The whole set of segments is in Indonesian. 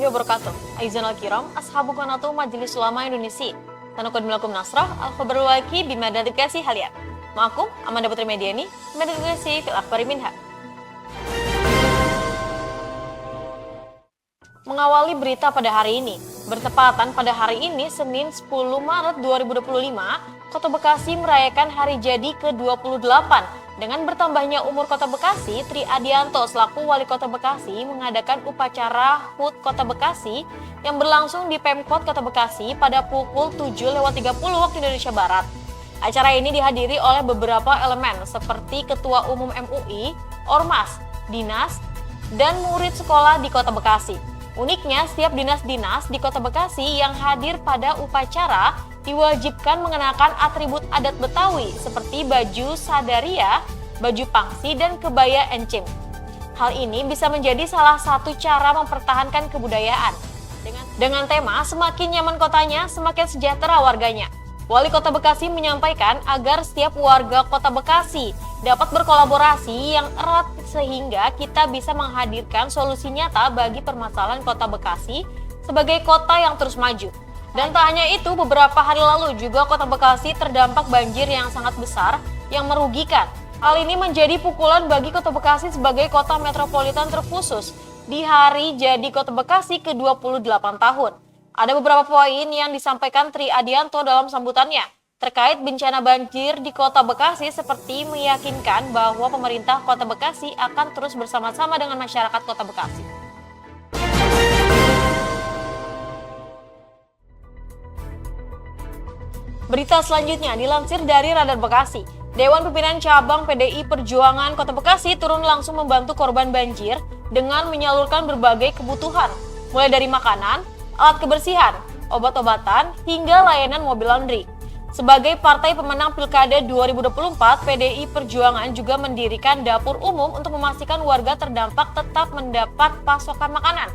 wabarakatuh. Aizan al-kiram, ashabu qanatu Majelis Ulama Indonesia. Tanukun milakum nasrah, al-khabarul waki bima dedikasi halian. Ma'akum, Amanda Putri Mediani, mededikasi fil akhbari minha. Mengawali berita pada hari ini, bertepatan pada hari ini, Senin 10 Maret 2025, Kota Bekasi merayakan hari jadi ke-28. Dengan bertambahnya umur Kota Bekasi, Tri Adianto selaku Wali Kota Bekasi mengadakan upacara HUT Kota Bekasi yang berlangsung di Pemkot Kota Bekasi pada pukul 7.30 waktu Indonesia Barat. Acara ini dihadiri oleh beberapa elemen seperti Ketua Umum MUI, Ormas, Dinas, dan murid sekolah di Kota Bekasi. Uniknya, setiap dinas-dinas di Kota Bekasi yang hadir pada upacara diwajibkan mengenakan atribut adat Betawi seperti baju sadaria, baju pangsi, dan kebaya encim. Hal ini bisa menjadi salah satu cara mempertahankan kebudayaan. Dengan tema semakin nyaman kotanya, semakin sejahtera warganya. Wali Kota Bekasi menyampaikan agar setiap warga Kota Bekasi dapat berkolaborasi yang erat sehingga kita bisa menghadirkan solusi nyata bagi permasalahan Kota Bekasi sebagai kota yang terus maju. Dan tak hanya itu, beberapa hari lalu juga Kota Bekasi terdampak banjir yang sangat besar yang merugikan. Hal ini menjadi pukulan bagi Kota Bekasi sebagai kota metropolitan terkhusus di hari jadi Kota Bekasi ke-28 tahun. Ada beberapa poin yang disampaikan Tri Adianto dalam sambutannya terkait bencana banjir di Kota Bekasi seperti meyakinkan bahwa pemerintah Kota Bekasi akan terus bersama-sama dengan masyarakat Kota Bekasi. Berita selanjutnya dilansir dari Radar Bekasi. Dewan Pimpinan Cabang PDI Perjuangan Kota Bekasi turun langsung membantu korban banjir dengan menyalurkan berbagai kebutuhan, mulai dari makanan, alat kebersihan, obat-obatan, hingga layanan mobil laundry. Sebagai partai pemenang Pilkada 2024, PDI Perjuangan juga mendirikan dapur umum untuk memastikan warga terdampak tetap mendapat pasokan makanan.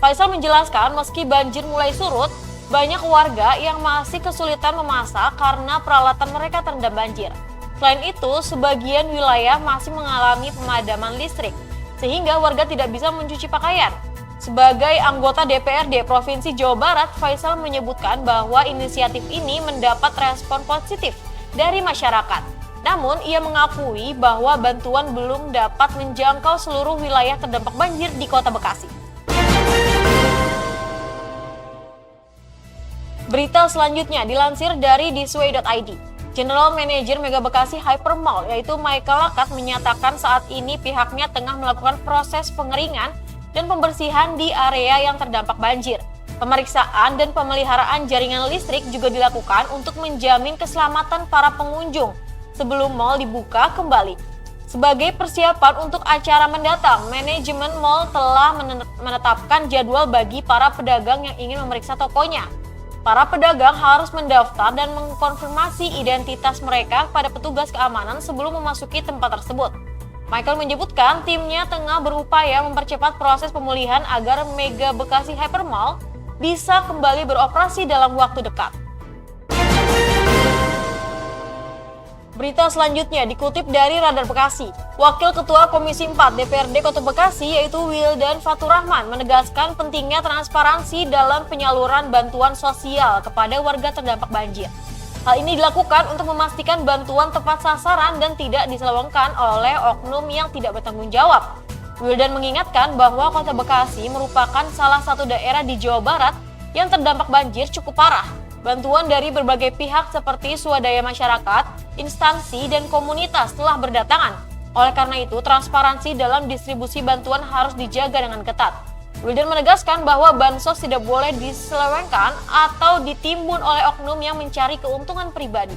Faisal menjelaskan meski banjir mulai surut, banyak warga yang masih kesulitan memasak karena peralatan mereka terendam banjir. Selain itu, sebagian wilayah masih mengalami pemadaman listrik, sehingga warga tidak bisa mencuci pakaian. Sebagai anggota DPRD Provinsi Jawa Barat, Faisal menyebutkan bahwa inisiatif ini mendapat respon positif dari masyarakat. Namun, ia mengakui bahwa bantuan belum dapat menjangkau seluruh wilayah terdampak banjir di Kota Bekasi. Berita selanjutnya dilansir dari thisway.id. General Manager Mega Bekasi Hypermall yaitu Michael Lakat menyatakan saat ini pihaknya tengah melakukan proses pengeringan dan pembersihan di area yang terdampak banjir. Pemeriksaan dan pemeliharaan jaringan listrik juga dilakukan untuk menjamin keselamatan para pengunjung sebelum mal dibuka kembali. Sebagai persiapan untuk acara mendatang, manajemen mal telah menetapkan jadwal bagi para pedagang yang ingin memeriksa tokonya. Para pedagang harus mendaftar dan mengkonfirmasi identitas mereka pada petugas keamanan sebelum memasuki tempat tersebut. Michael menyebutkan timnya tengah berupaya mempercepat proses pemulihan agar Mega Bekasi Hypermall bisa kembali beroperasi dalam waktu dekat. Berita selanjutnya dikutip dari Radar Bekasi. Wakil Ketua Komisi 4 DPRD Kota Bekasi yaitu Wildan Fatur Rahman menegaskan pentingnya transparansi dalam penyaluran bantuan sosial kepada warga terdampak banjir. Hal ini dilakukan untuk memastikan bantuan tepat sasaran dan tidak diselewengkan oleh oknum yang tidak bertanggung jawab. Wildan mengingatkan bahwa Kota Bekasi merupakan salah satu daerah di Jawa Barat yang terdampak banjir cukup parah. Bantuan dari berbagai pihak seperti swadaya masyarakat, instansi, dan komunitas telah berdatangan. Oleh karena itu, transparansi dalam distribusi bantuan harus dijaga dengan ketat. Wildan menegaskan bahwa bansos tidak boleh diselewengkan atau ditimbun oleh oknum yang mencari keuntungan pribadi.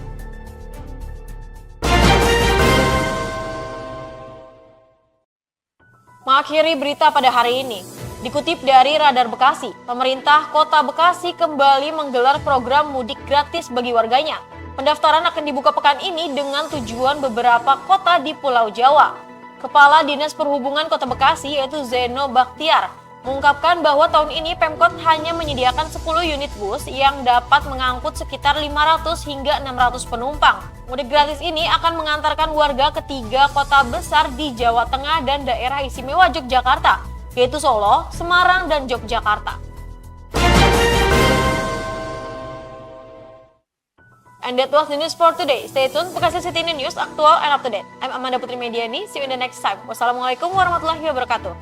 Mengakhiri berita pada hari ini, dikutip dari Radar Bekasi, pemerintah Kota Bekasi kembali menggelar program mudik gratis bagi warganya. Pendaftaran akan dibuka pekan ini dengan tujuan beberapa kota di Pulau Jawa. Kepala Dinas Perhubungan Kota Bekasi yaitu Zeno Bakhtiar mengungkapkan bahwa tahun ini Pemkot hanya menyediakan 10 unit bus yang dapat mengangkut sekitar 500 hingga 600 penumpang. Mudik gratis ini akan mengantarkan warga ke 3 kota besar di Jawa Tengah dan daerah istimewa Yogyakarta, yaitu Solo, Semarang, dan Yogyakarta. And that was the news for today. Stay tuned, Bekasi City News, aktual and up to date. I'm Amanda Putri Mediani. See you in the next time. Wassalamualaikum warahmatullahi wabarakatuh.